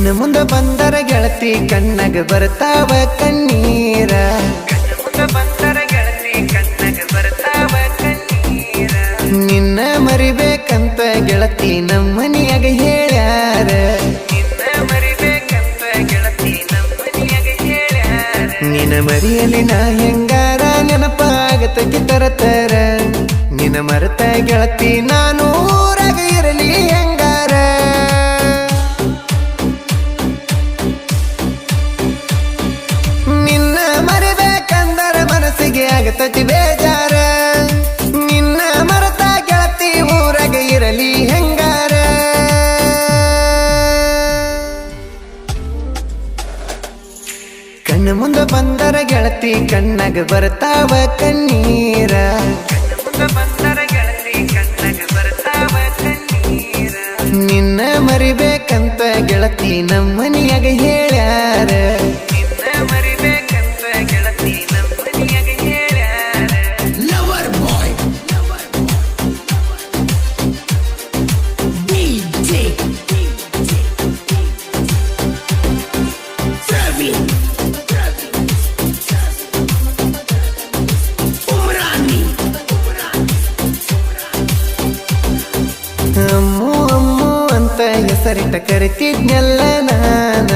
ಕಣ್ಣ ಮುಂದ ಬಂದರ ಗೆಳತಿ ಕಣ್ಣಗ ಬರ್ತಾವ ಕಣ್ಣೀರ ನಿನ್ನ ಮರಿಬೇಕಂತ ಗೆಳತಿ ನಮ್ಮನಿಯಾಗ ಹೇಳ್ಯಾರ ನಿನ್ನ ಮರಿಯಲಿ ನಾ ಹೆಂಗಾರ ನೆನಪಾಗತಕ್ಕೆ ತರತರ ನಿನ್ನ ಮರೆತ ಗೆಳತಿ ನಾನು ಊರಾಗ ಇರಲಿ ಹೆಂಗಾರ ನಿನ್ನ ಮರಿಬೇಕಂದರ ಮನಸ್ಸಿಗೆ ಆಗತತಿ ಬೇಜಾರ ನಿನ್ನ ಮರೆತ ಗೆಳತಿ ಊರಾಗ ಇರಲಿ ಹೆಂಗಾರ ಕಣ್ಣ ಮುಂದ ಬಂದರ ಗೆಳತಿ ಕಣ್ಣಗ ಬರ್ತಾವ ಕಣ್ಣೀರ ನಿನ್ನ ಮರಿಬೇಕಂತ ಗೆಳತಿ ನಮ್ಮನಿಯಾಗ ಹೇಳ್ಯಾರ ಅಮ್ಮು ಅಮ್ಮು ಅಂತ ಹೆಸರಿಟ್ಟ ಕರಿತಿದ್ನೆಲ್ಲ ನಾನ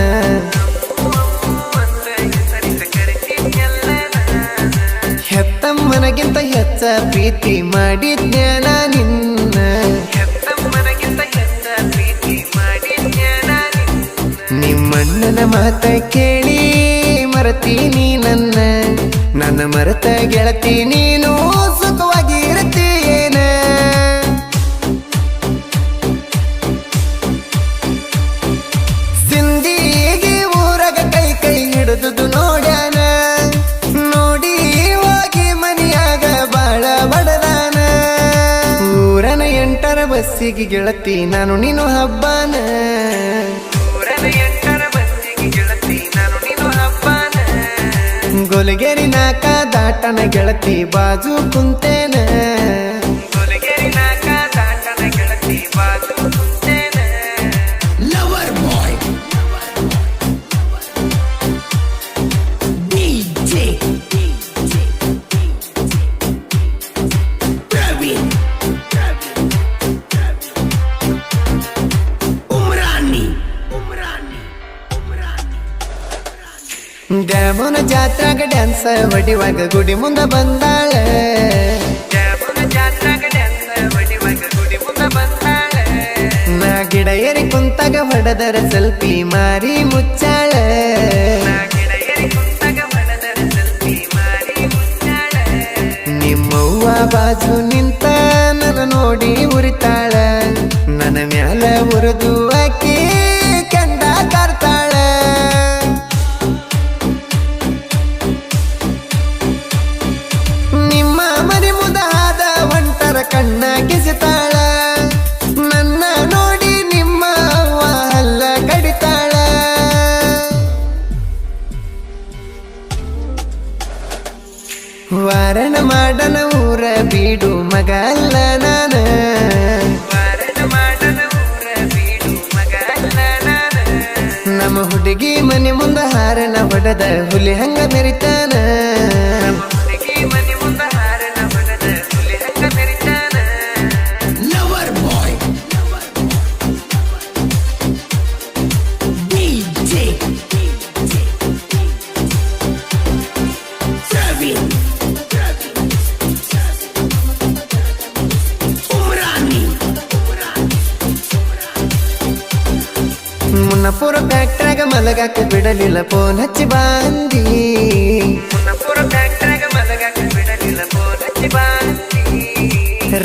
ಹೆತ್ತಮ್ಮನಗಿಂತ ಹೆಚ್ಚ ಪ್ರೀತಿ ಮಾಡಿದ್ನ್ಯಾನ ನಿನ್ನ ನಿಮ್ಮಣ್ಣನ ಮಾತ ಕೇಳಿ ಮರತೀನಿ ನನ್ನ ಮರೆತ ಗೆಳತಿ ನೀನು ಸುಖವಾಗಿ ಇರ್ತೀಯೇನ ಸಿಂಧಿಗೆ ಊರಾಗ ಕೈ ಕೈ ಹಿಡಿದುದು ನೋಡ್ಯಾನ ನೋಡಿ ಹೋಗಿ ಮನಿಯಾಗ ಬಾಳ ಬಡದಾನ ಊರನ 8ರ ಬಸ್ಸಿಗೆ ಗೆಳತಿ ನಾನು ನೀನು ಹಬ್ಬಾನ ಗೊಲಗೇರಿ ನಾಕ ದಾಟನ ಗೆಳತಿ ಬಾಜು ಕುಂತೇನ ಡ್ಯಾಮನ ಜಾತ್ರಾಗ ಡ್ಯಾನ್ಸ ಹೊಡಿವಾಗ ಗುಡಿ ಮುಂದ ಬಂದಾಳ ನಾ ಗಿಡ ಏರಿ ಕುಂತಾಗ ಹೊಡೆದರ ಸೆಲ್ಫಿ ಮಾರಿ ಮುಚ್ಚಾಳ ನಿಮ್ಮವ್ವ ಬಾಜು ನಿಂತ ನನ್ನ ನೋಡಿ ಉರಿತಾಳ ನನ್ನ ಮ್ಯಾಲ ಉರಿದು ಆಕಿ ಕಂಡ ಕಾರ್ತಾಳ ಕಣ್ಣ ಕಿಸಿತಾಳ ನನ್ನ ನೋಡಿ ನಿಮ್ಮ ಅವ್ವ ಹಲ್ಲ ಕಡಿತಾಳ ವಾರಣ ಮಾಡನ ಊರ ಬೀಡು ಮಗ ಅಲ್ಲ ನಾನ ನಮ್ಮ ಹುಡುಗಿ ಮನೆ ಮುಂದ ಹಾರನ ಹೊಡೆದ ಹುಲಿ ಹಂಗ ಮೆರಿತಾನ ಮುನ್ನಪುರ ಫ್ಯಾಕ್ಟ್ರಾಗ ಮಲಗಾಕ ಬಿಡಲಿಲ್ಲ ಫೋನ್ ಹಚ್ಚಿ ಬಾಂದಿ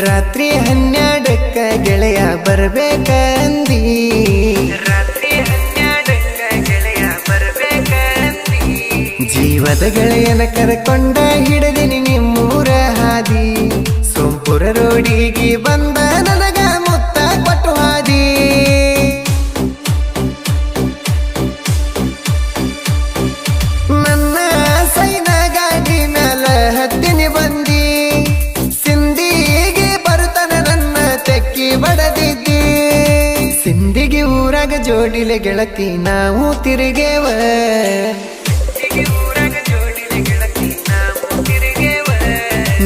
ರಾತ್ರಿ 12ಕ್ಕ ಗೆಳೆಯ ಬರ್ಬೇಕಂದಿ ಜೀವದ ಗೆಳೆಯನ ಕರ್ಕೊಂಡ ಹಿಡಿದಿನಿ ನಿಮ್ಮೂರ ಹಾದಿ ಸೋಂಪುರ ರೋಡಿಗೆ ಬಂದ ನನಗ ಮುತ್ತ ಕೊಟ್ಟು ಹಾದಿ ನನ್ನ ಸೈನ ಗಾಡಿ ಮ್ಯಾಲ ಹತ್ತಿನಿ ಬಂದಿ ಸಿಂಧಿಗೆ ಬರುತ್ತಾನ ನನ್ನ ತೆಕ್ಕಿ ಬಡದಿದ್ದಿ ಸಿಂಧಿಗೆ ಊರಾಗ ಊರಾಗ ಜೋಡಿಲೆ ಗೆಳತಿ ನಾವು ತಿರುಗೇವ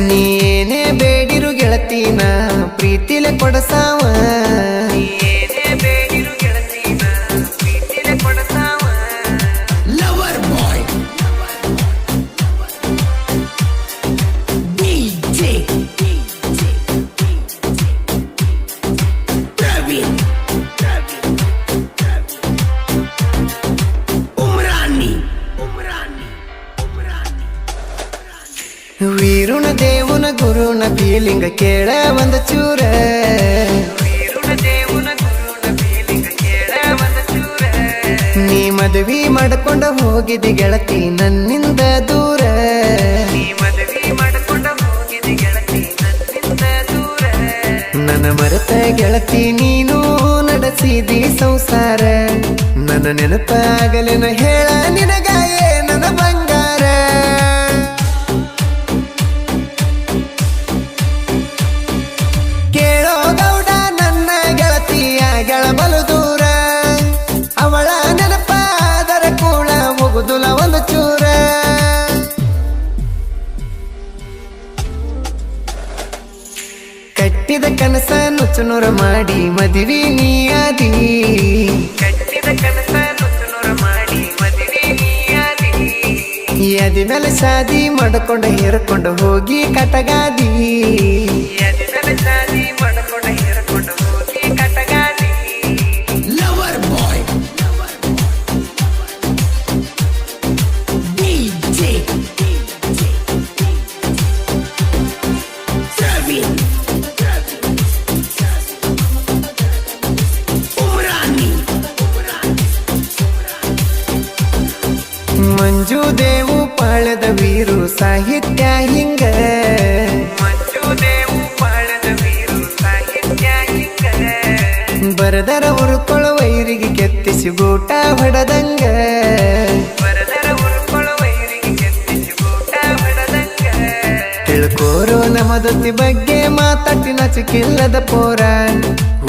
ನೀ ಏನೇ ಬೇಡಿರು ಗೆಳತಿನ ಪ್ರೀತಿಲೆ ಕೊಡಸಾವ ವೀರುಣ ದೇವುನ ಗುರುನ ಫೀಲಿಂಗ ಕೇಳ ಒಂದ ಚೂರ ನೀ ಮದುವೆ ಮಾಡ್ಕೊಂಡ ಹೋಗಿದಿ ಗೆಳತಿ ನನ್ನಿಂದ ದೂರ ನನ್ನ ಮರೆತ ಗೆಳತಿ ನೀನು ನಡೆಸಿದಿ ಸಂಸಾರ ನನ್ನ ನೆನಪಾಗಲೇನ ಹೇಳ ನಿನಗಾಯೇ ನನ್ನ ಬಂಗಾರ ಬಲು ದೂರ ಅವಳ ನೆನಪಾದರ ಕೂಡ ಹೋಗುದುಲ ಒಂದು ಚೂರ ಕಟ್ಟಿದ ಕನಸ ನುಚ್ಚುನೂರ ಮಾಡಿ ಮದುವೆ ನೀಯಾದಿ ಅದಿ ಮೇಲೆ ಶಾದಿ ಮಾಡ್ಕೊಂಡ ಹೇರ್ಕೊಂಡು ಹೋಗಿ ಕಟಗಾದಿ ಮಂಜು ದೇವು ಪಾಳದ ವೀರು ಸಾಹಿತ್ಯ ಹಿಂಗ ಬರದರ ಉರುಕೊಳ ವೈರಿಗೆ ಕೆತ್ತಿಸಿ ಗೂಟ ಹೊಡದಂಗ ತಿಳ್ಕೋರೋ ನಮದತಿ ಬಗ್ಗೆ ಮಾತಾಡಿ ನಚಿಕಿಲ್ಲದ ಪೋರ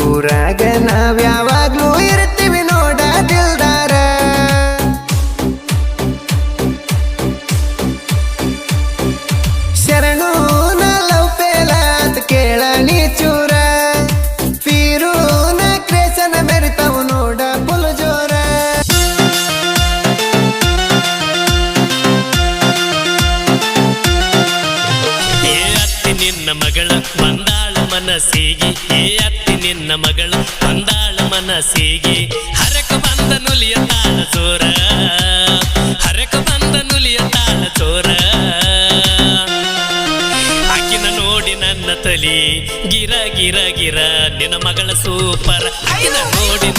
ಊರಾಗ ನಾವ್ಯಾವಾಗ್ಲೂ ಇರ್ತೀವಿ ನೋಡ ದಿಲ್ದಾರ ಶರಣು ಲವ್ ಪೇಲ ಅಂತ ಕೇಳ ನೀ ಚೂರ ಫೀರೂನ ಕ್ರೇಸನ ಮೆರಿತಾವು ನೋಡ ಫುಲ್ ಜೋರ ಏ ಅತ್ತಿ ನಿನ್ನ ಮಗಳ ಬಂದಾಳ ಮನಸ್ಸಿಗೆ ಏ ಅತ್ತಿ ನಿನ್ನ ಮಗಳ ಬಂದಾಳ ಮನಸ್ಸಿಗೆ ಹರಕ ಬಂದ ನುಲಿಯ ತಾಳ ಚೋರ ಹರಕ ಬಂದ ನುಲಿಯ ತಾಳ ಚೋರ ಆಕಿನ ನೋಡಿ ನನ್ನ ತಲಿ ಗಿರ ಗಿರ ಗಿರ ನಿನ್ನ ಮಗಳ ಸೂಪರ್ ಆಕಿನ ನೋಡಿ